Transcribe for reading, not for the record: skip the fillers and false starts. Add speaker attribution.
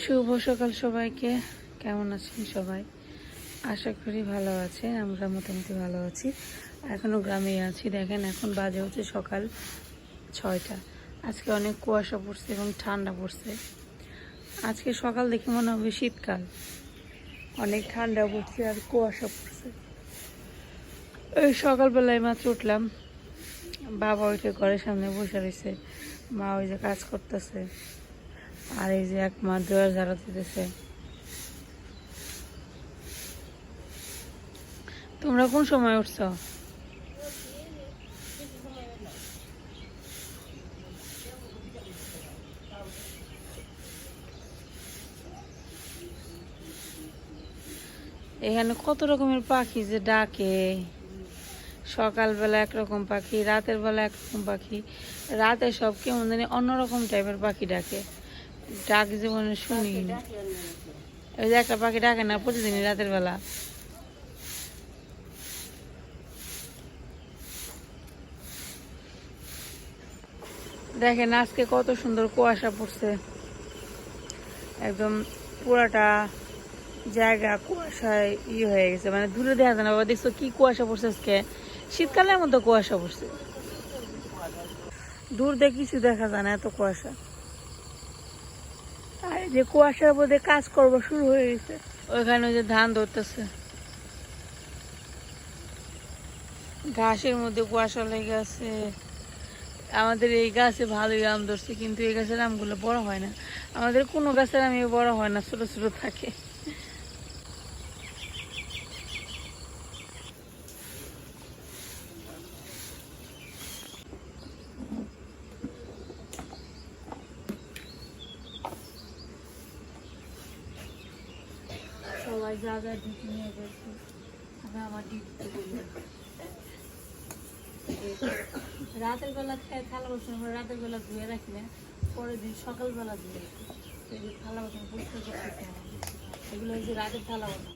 Speaker 1: শুভ সকাল সবাইকে। কেমন আছেন সবাই? আশা করি ভালো আছেন। আমরা মোটামুটি ভালো আছি। এখনও গ্রামে আছি। দেখেন এখন বাজে হচ্ছে সকাল 6টা। আজকে অনেক কুয়াশা পড়ছে এবং ঠান্ডা পড়ছে। আজকে সকাল দেখে মনে হবে শীতকাল। অনেক ঠান্ডা পড়ছে আর কুয়াশা পড়ছে। ওই সকালবেলায় মাত্র উঠলাম, বাবা ওইটা ঘরের সামনে বসে রয়েছে, মা ওই যে কাজ করতেছে, আর এই যে এক মা ড্রয়ার ঝাড়া দিতেছে। তোমরা কোন সময় উঠছ? এখানে কত রকমের পাখি যে ডাকে। সকালবেলা একরকম পাখি, রাতের বেলা একরকম পাখি, রাতে সব কেমন জানি অন্যরকম টাইপের পাখি ডাকে। ডাক জীবনে শুনি। ওই যে একটা পাখি ডাকে না প্রতিদিনই রাতের বেলা। দেখেন আজকে কত সুন্দর কুয়াশা পড়ছে, একদম পুরাটা জায়গা কুয়াশায় হয়ে গেছে, মানে দূরে দেখা যায় না। বাবা দেখছো কি কুয়াশা পড়ছে আজকে? শীতকালের মতো কুয়াশা পড়ছে, দূর দিয়ে কিছু দেখা যায় না, এত কুয়াশা। আর যে কুয়াশার মধ্যে কাজ করব শুরু হয়ে গেছে। ওইখানে যে ধান ধরতেছে, ঘাসের মধ্যে কুয়াশা লেগে আছে। আমাদের এই গাছে ভালোই আম ধরছে, কিন্তু এই গাছের আমগুলো বড় হয় না। আমাদের কোনো গাছের আম বড় হয় না, ছোট ছোট থাকে। সবাই যা যা ডিপ নিয়ে গেছে, আমি আমার ডিপ রাতের বেলা থালা বাসন আমরা রাতের বেলা ধুয়ে রাখি না, পরের দিন সকালবেলা ধুয়ে রাখি। থালা বাসন পরিষ্কার করতেছি, এগুলো হচ্ছে রাতের থালা বাসন।